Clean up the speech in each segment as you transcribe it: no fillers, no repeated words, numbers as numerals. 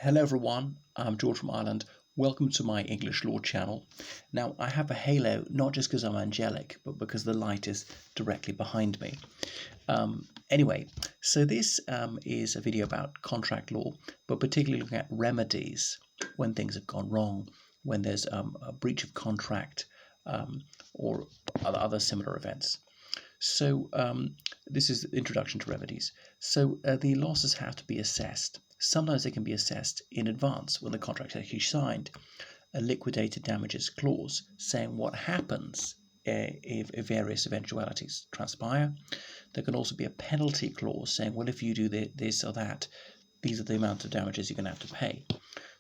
Hello everyone, I'm George from Ireland. Welcome to my English law channel. Now I have a halo not just because I'm angelic, but because the light is directly behind me. Anyway, so this is a video about contract law, but particularly looking at remedies when things have gone wrong, when there's a breach of contract or other similar events. So this is the introduction to remedies. So the losses have to be assessed. Sometimes they can be assessed in advance when the contract is actually signed. A liquidated damages clause saying what happens if various eventualities transpire. There can also be a penalty clause saying, well, if you do this or that, these are the amount of damages you're going to have to pay.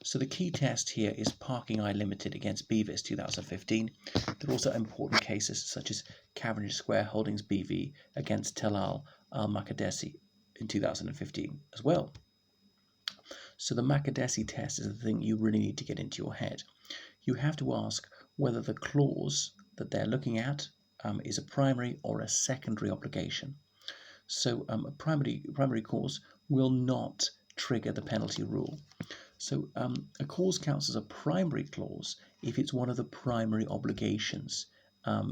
So the key test here is Parking Eye Limited against Bevis 2015. There are also important cases such as Cavendish Square Holdings BV against Telal Al-Makadesi in 2015 as well. So the Makadesi test is the thing you really need to get into your head. You have to ask whether the clause that they're looking at is a primary or a secondary obligation. So a primary clause will not trigger the penalty rule. So a clause counts as a primary clause if it's one of the primary obligations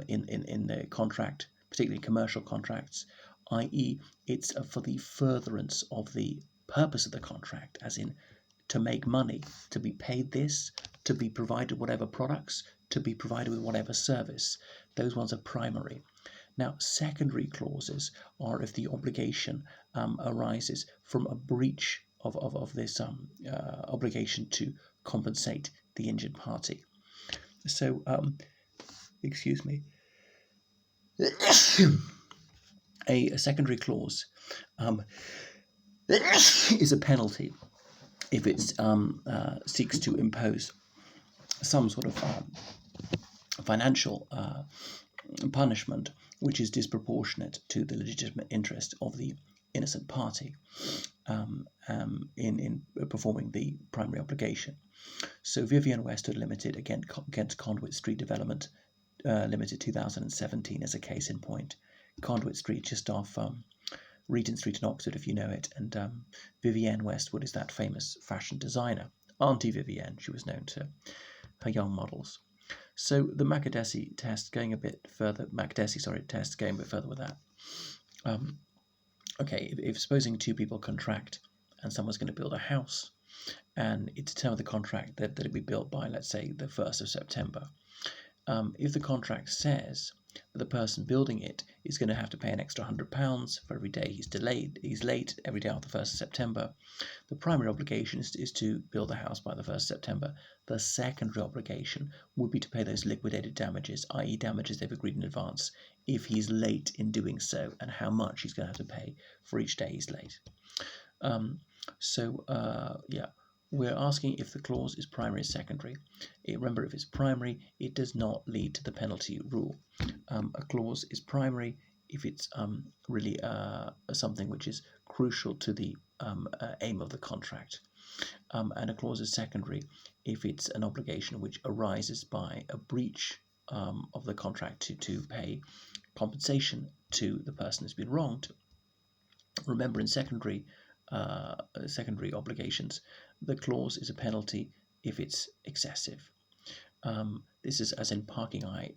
in the contract, particularly commercial contracts, i.e. it's for the furtherance of the purpose of the contract, as in to make money, to be paid this, to be provided whatever products, to be provided with whatever service. Those ones are primary. Now, secondary clauses are if the obligation arises from a breach of this obligation to compensate the injured party. So, excuse me, a secondary clause is a penalty if it seeks to impose some sort of financial punishment which is disproportionate to the legitimate interest of the innocent party in performing the primary obligation. So Vivienne Westwood Limited against Conduit Street Development Limited 2017 as a case in point. Conduit Street just off Regent Street in Oxford, if you know it, and Vivienne Westwood is that famous fashion designer. Auntie Vivienne, she was known to her young models. So the Makadesi test going a bit further. Test going a bit further with that. Okay, if supposing two people contract and someone's going to build a house, and it's a term of the contract that it'll be built by, let's say, the 1st of September. If the contract says that the person building it is going to have to pay an extra £100 for every day he's late, every day after the 1st of September, the primary obligation is to build the house by the 1st of September. The secondary obligation would be to pay those liquidated damages, i.e. damages they've agreed in advance, if he's late in doing so, and how much he's going to have to pay for each day he's late. We're asking if the clause is primary or secondary. Remember, if it's primary, it does not lead to the penalty rule. A clause is primary if it's really something which is crucial to the aim of the contract. And a clause is secondary if it's an obligation which arises by a breach of the contract to pay compensation to the person who's been wronged. Remember, in secondary obligations, the clause is a penalty if it's excessive. This is as in Parking Eye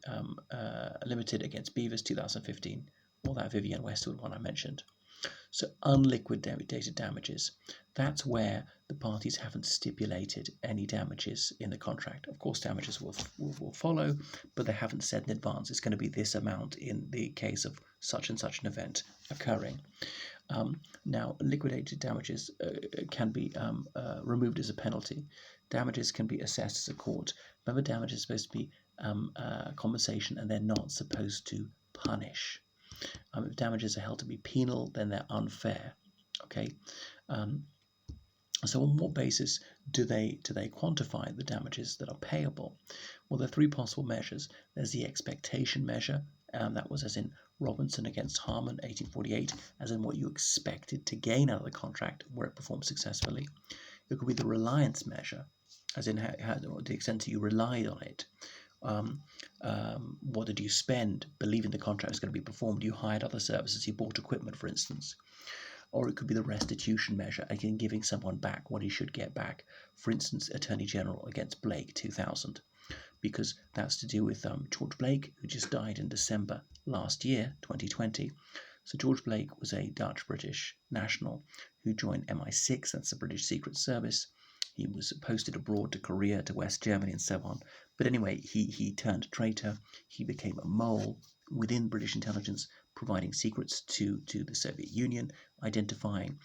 Limited against Bevis 2015, or that Vivienne Westwood one I mentioned. So unliquidated damages, that's where the parties haven't stipulated any damages in the contract. Of course, damages will follow, but they haven't said in advance it's going to be this amount in the case of such and such an event occurring. Now, liquidated damages can be removed as a penalty. Damages can be assessed as a court. Remember, damages are supposed to be compensation, and they're not supposed to punish. If damages are held to be penal, then they're unfair. Okay. So on what basis do they quantify the damages that are payable? Well, there are three possible measures. There's the expectation measure, that was as in Robinson against Harmon, 1848, as in what you expected to gain out of the contract where it performed successfully. It could be the reliance measure, as in how the extent that you relied on it. What did you spend believing the contract was going to be performed? You hired other services, you bought equipment, for instance. or it could be the restitution measure, again giving someone back what he should get back. For instance, Attorney General against Blake 2000, because that's to do with George Blake, who just died in December last year, 2020. So George Blake was a Dutch-British national who joined MI6, that's the British Secret Service. He was posted abroad to Korea, to West Germany, and so on. But anyway, he turned traitor. He became a mole within British intelligence, providing secrets to the Soviet Union, identifying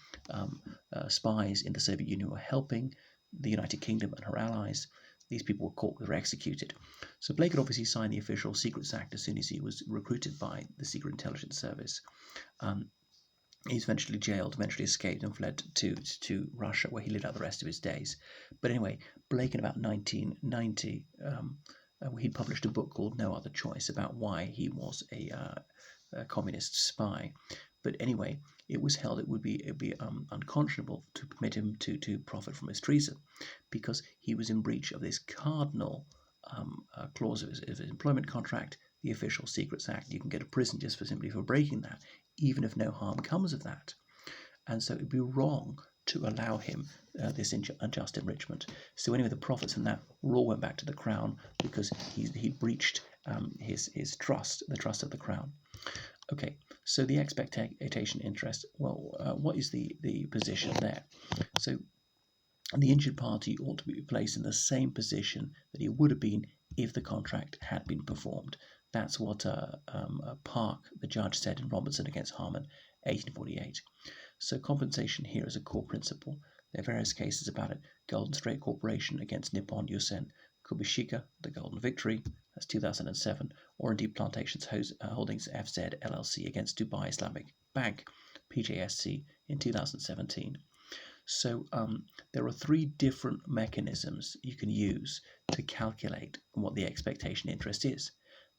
spies in the Soviet Union who were helping the United Kingdom and her allies. These people were caught, were executed. So Blake had obviously signed the official Secrets Act as soon as he was recruited by the Secret Intelligence Service. He's eventually jailed, eventually escaped and fled to Russia, where he lived out the rest of his days. But anyway, Blake in about 1990, he published a book called No Other Choice about why he was a communist spy. But anyway, it was held it would be unconscionable to permit him to profit from his treason, because he was in breach of this cardinal clause of his employment contract, the Official Secrets Act. You can go to prison just for simply for breaking that, even if no harm comes of that. And so it would be wrong to allow him this unjust enrichment. So anyway, the profits from that all went back to the crown, because he breached his trust, the trust of the crown. Okay, so the expectation interest, well, what is the position there? So the injured party ought to be placed in the same position that he would have been if the contract had been performed. That's what Park, the judge, said in Robertson against Harman, 1848. So compensation here is a core principle. There are various cases about it. Golden Strait Corporation against Nippon Yusen, Kubishika, the Golden Victory, that's 2007, or indeed Plantations Holdings FZ LLC against Dubai Islamic Bank, PJSC, in 2017. So there are three different mechanisms you can use to calculate what the expectation interest is.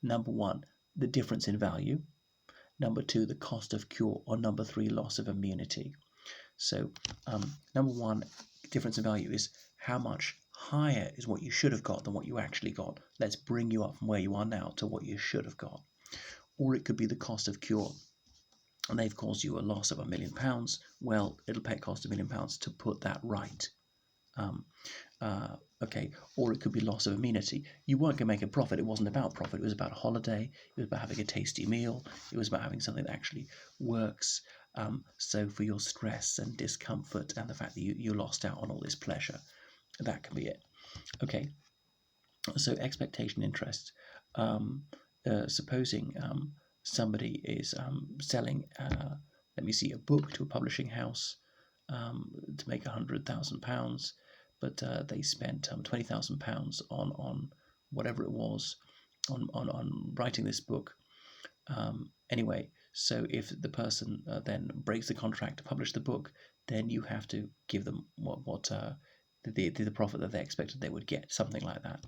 Number one, the difference in value. Number two, the cost of cure. Or number three, loss of immunity. So number one, difference in value is how much higher is what you should have got than what you actually got. Let's bring you up from where you are now to what you should have got. Or it could be the cost of cure, and they've caused you a loss of £1 million. Well, it'll cost £1 million to put that right. Okay, or it could be loss of immunity. You weren't going to make a profit. It wasn't about profit. It was about a holiday. It was about having a tasty meal. It was about having something that actually works. So for your stress and discomfort and the fact that you lost out on all this pleasure, that can be it. Okay, so expectation interest. Supposing somebody is selling, let me see, a book to a publishing house to make £100,000, but they spent £20,000 on whatever it was on writing this book. Anyway, so if the person then breaks the contract to publish the book, then you have to give them what the profit that they expected they would get, something like that.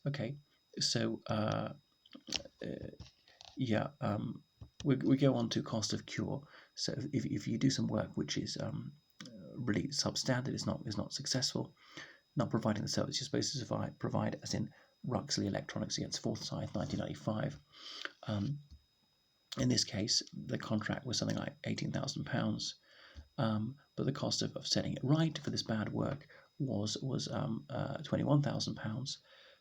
Okay, so we go on to cost of cure. So if you do some work which is really substandard, is not successful, not providing the service you're supposed to provide, as in Ruxley Electronics against Forsyth, 1995. In this case, the contract was something like £18,000, but the cost of setting it right for this bad work was £21,000.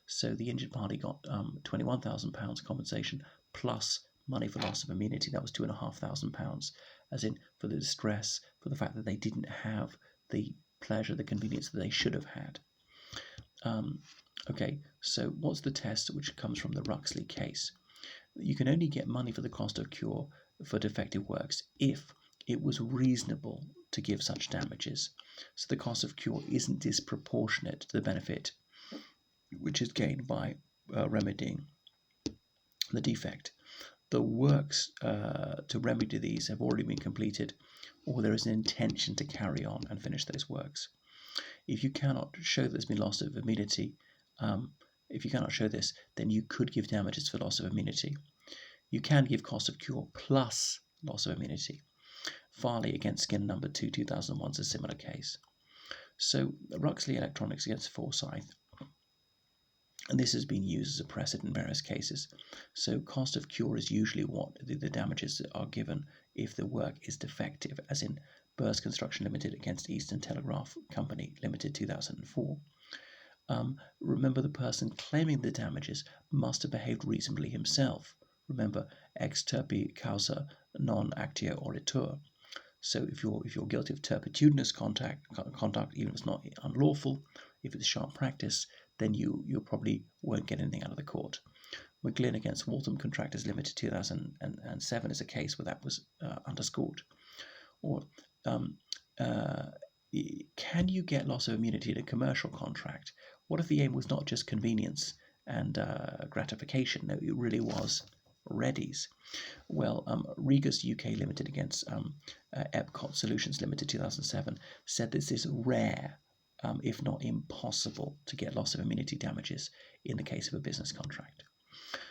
So the injured party got £21,000 compensation plus money for loss of immunity. That was £2,500, as in for the distress, for the fact that they didn't have the pleasure, the convenience that they should have had. Okay, so what's the test which comes from the Ruxley case? You can only get money for the cost of cure for defective works if it was reasonable to give such damages. So the cost of cure isn't disproportionate to the benefit which is gained by remedying the defect. The works to remedy these have already been completed, or there is an intention to carry on and finish those works. If you cannot show that there's been loss of immunity, if you cannot show this, then you could give damages for loss of immunity. You can give cost of cure plus loss of immunity. Farley against Skinner No. 2, 2001 is a similar case. So Ruxley Electronics against Forsyth, and this has been used as a precedent in various cases. So cost of cure is usually what the damages are given if the work is defective, as in Burst Construction Limited against Eastern Telegraph Company Limited 2004. Remember, the person claiming the damages must have behaved reasonably himself. Remember, ex turpi causa non actio oritur. So if you're guilty of turpitudinous conduct, even if it's not unlawful, if it's sharp practice, then you probably won't get anything out of the court. McGlynn against Waltham Contractors Limited 2007 is a case where that was underscored. Or can you get loss of immunity in a commercial contract? What if the aim was not just convenience and gratification? No, it really was readies. Well, Regus UK Limited against Epcot Solutions Limited 2007 said this is rare, if not impossible, to get loss of immunity damages in the case of a business contract.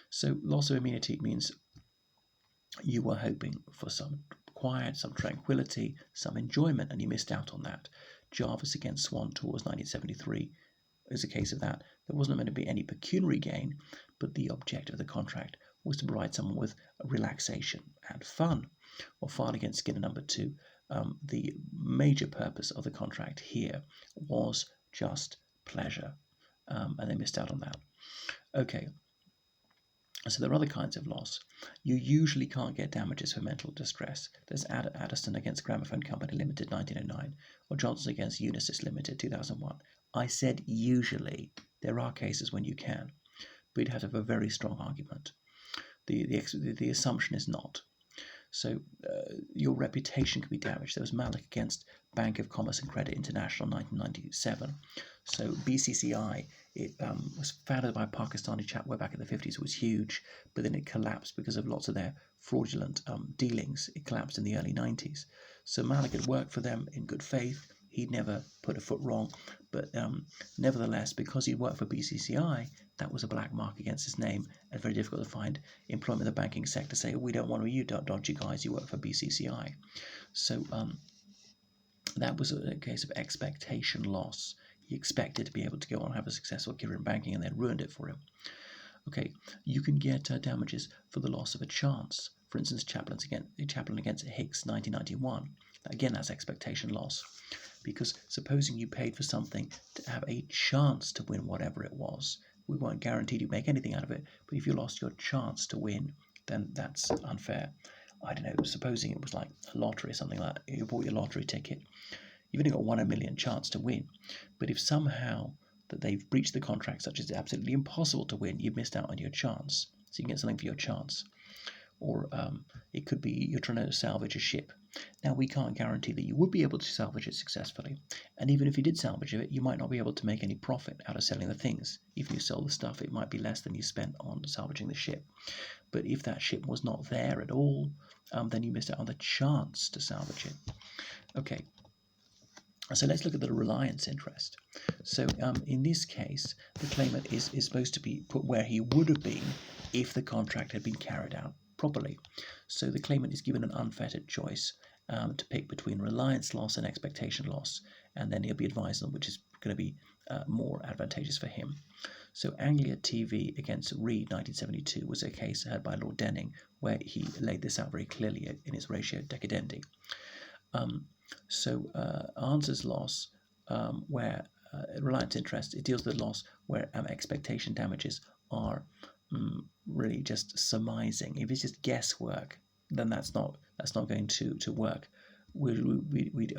So loss of immunity means you were hoping for some quiet, some tranquility, some enjoyment, and you missed out on that. Jarvis against Swan Tours 1973 is a case of that. There wasn't meant to be any pecuniary gain, but the object of the contract was to provide someone with relaxation and fun. Or File against Skinner number 2, the major purpose of the contract here was just pleasure, and they missed out on that. Okay. So there are other kinds of loss. You usually can't get damages for mental distress. There's Addison against Gramophone Company Limited 1909, or Johnson against Unisys Limited 2001. I said usually. There are cases when you can, but you'd have to have a very strong argument. The assumption is not. So your reputation could be damaged. There was Malik against Bank of Commerce and Credit International 1997. So BCCI, it was founded by a Pakistani chap way back in the 50s. It was huge, but then it collapsed because of lots of their fraudulent dealings. It collapsed in the early 90s. So Malik had worked for them in good faith. He'd never put a foot wrong, but nevertheless, because he worked for BCCI, that was a black mark against his name, and very difficult to find employment in the banking sector. Say, we don't want you dodgy guys, you work for BCCI. So that was a case of expectation loss. He expected to be able to go on and have a successful career in banking, and they ruined it for him. Okay, you can get damages for the loss of a chance. For instance, Chaplin against Hicks 1991. Again, that's expectation loss. Because supposing you paid for something to have a chance to win whatever it was, we weren't guaranteed you'd make anything out of it, but if you lost your chance to win, then that's unfair. I don't know, supposing it was like a lottery or something like that. You bought your lottery ticket. You've only got 1 in a million chance to win. But if somehow that they've breached the contract such as it's absolutely impossible to win, you've missed out on your chance. So you can get something for your chance. Or it could be you're trying to salvage a ship. Now, we can't guarantee that you would be able to salvage it successfully. And even if you did salvage it, you might not be able to make any profit out of selling the things. If you sell the stuff, it might be less than you spent on salvaging the ship. But if that ship was not there at all, then you missed out on the chance to salvage it. Okay. So let's look at the reliance interest. So in this case, the claimant is supposed to be put where he would have been if the contract had been carried out properly. So the claimant is given an unfettered choice to pick between reliance loss and expectation loss, and then he'll be advised on which is going to be more advantageous for him. So Anglia TV against Reed 1972 was a case heard by Lord Denning where he laid this out very clearly in his ratio decidendi. Answers loss, where reliance interest, it deals with loss where expectation damages are really just surmising. If it's just guesswork, then that's not going to work. We'd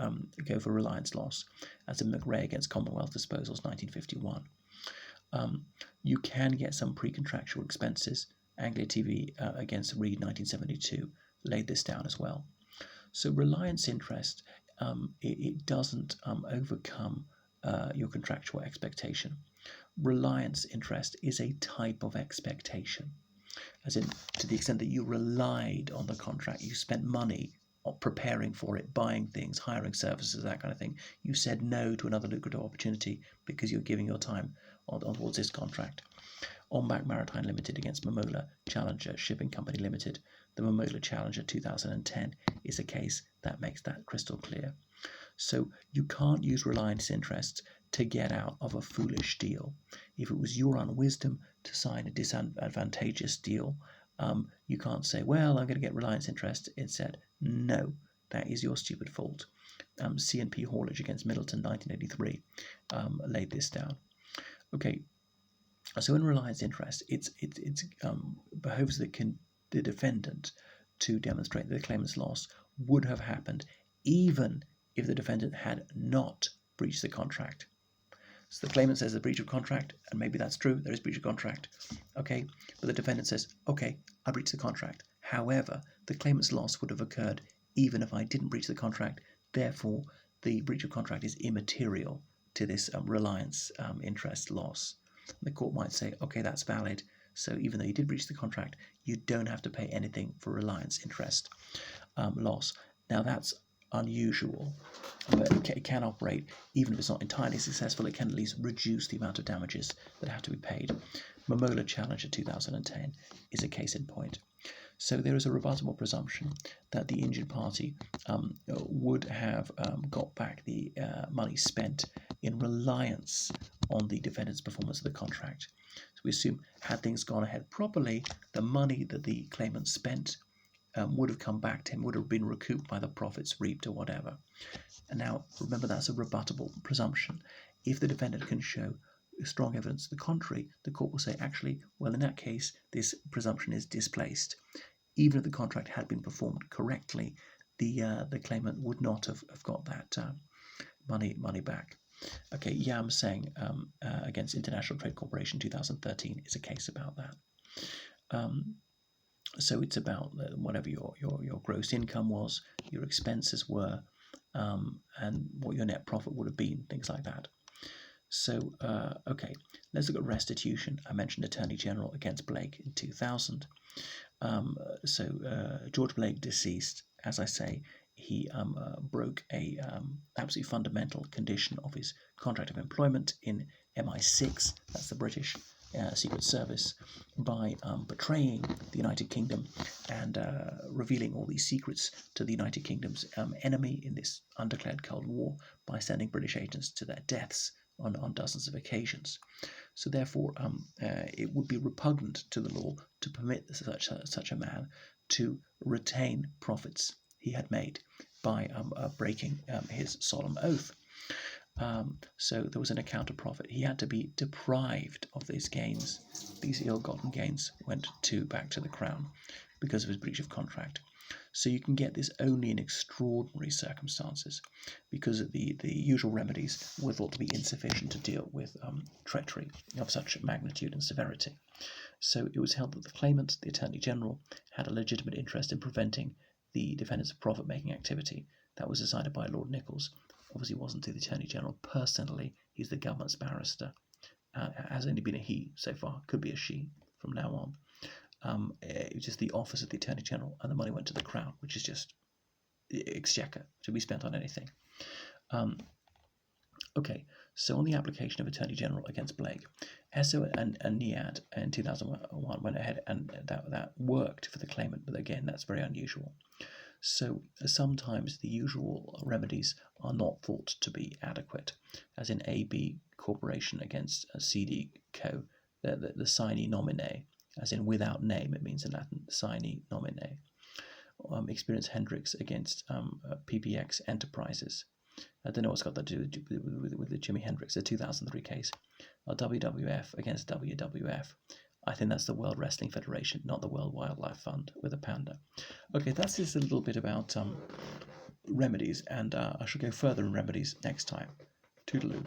go for reliance loss, as in McRae against Commonwealth Disposals 1951. You can get some pre-contractual expenses. Anglia TV against Reed 1972 laid this down as well. So reliance interest, it doesn't overcome your contractual expectation. Reliance interest is a type of expectation, as in to the extent that you relied on the contract, you spent money on preparing for it, buying things, hiring services, that kind of thing. You said no to another lucrative opportunity because you're giving your time towards this contract. Ombak Maritime Limited against Momola Challenger Shipping Company Limited. The Momola Challenger 2010 is a case that makes that crystal clear. So you can't use reliance interest to get out of a foolish deal. If it was your unwisdom to sign a disadvantageous deal, you can't say, well, I'm going to get reliance interest. It said, no, that is your stupid fault. C&P haulage against Middleton 1983 laid this down. Okay, so in reliance interest, it behoves the defendant to demonstrate that the claimant's loss would have happened even if the defendant had not breached the contract. So the claimant says the breach of contract, and maybe that's true, there is breach of contract, okay, but the defendant says, okay, I breached the contract. However, the claimant's loss would have occurred even if I didn't breach the contract, therefore the breach of contract is immaterial to this reliance interest loss. The court might say, okay, that's valid, so even though you did breach the contract, you don't have to pay anything for reliance interest loss. Now that's unusual, but it can operate even if it's not entirely successful. It can at least reduce the amount of damages that have to be paid. Momola Challenger 2010 is a case in point. So there is a rebuttable presumption that the injured party would have got back the money spent in reliance on the defendant's performance of the contract. So we assume, had things gone ahead properly, the money that the claimant spent would have come back to him, would have been recouped by the profits reaped or whatever. And now, remember, that's a rebuttable presumption. If the defendant can show strong evidence to the contrary, the court will say, actually, well, in that case, this presumption is displaced. Even if the contract had been performed correctly, the claimant would not have got that money back. Okay, Yam Seng against International Trade Corporation 2013 is a case about that. So it's about whatever your gross income was, your expenses were, and what your net profit would have been, things like that. So, okay, let's look at restitution. I mentioned Attorney General against Blake in 2000. George Blake, deceased, as I say, he broke a absolutely fundamental condition of his contract of employment in MI6, that's the British Secret Service, by betraying the United Kingdom and revealing all these secrets to the United Kingdom's enemy in this undeclared Cold War by sending British agents to their deaths on dozens of occasions. So therefore, it would be repugnant to the law to permit such a man to retain profits he had made by breaking his solemn oath. So there was an account of profit. He had to be deprived of these gains. These ill-gotten gains went back to the Crown because of his breach of contract. So you can get this only in extraordinary circumstances, because the usual remedies were thought to be insufficient to deal with treachery of such magnitude and severity. So it was held that the claimant, the Attorney General, had a legitimate interest in preventing the defendant's profit-making activity. That was decided by Lord Nichols. Obviously wasn't the Attorney General personally. He's the government's barrister. Has only been a he so far. Could be a she from now on. It was just the office of the Attorney General, and the money went to the Crown, which is just exchequer to be spent on anything. Okay, so on the application of Attorney General against Blake, Esso and Niad in 2001 went ahead, and that worked for the claimant, but again, that's very unusual. So sometimes the usual remedies are not thought to be adequate, as in AB Corporation against CD Co, the sine nomine, as in without name, it means in Latin, sine nomine. Experience Hendricks against PPX Enterprises. I don't know what's got that to do with the Jimi Hendrix, the 2003 case. WWF against WWF. I think that's the World Wrestling Federation, not the World Wildlife Fund with a panda. Okay, that's just a little bit about remedies, and I shall go further in remedies next time. Toodaloo.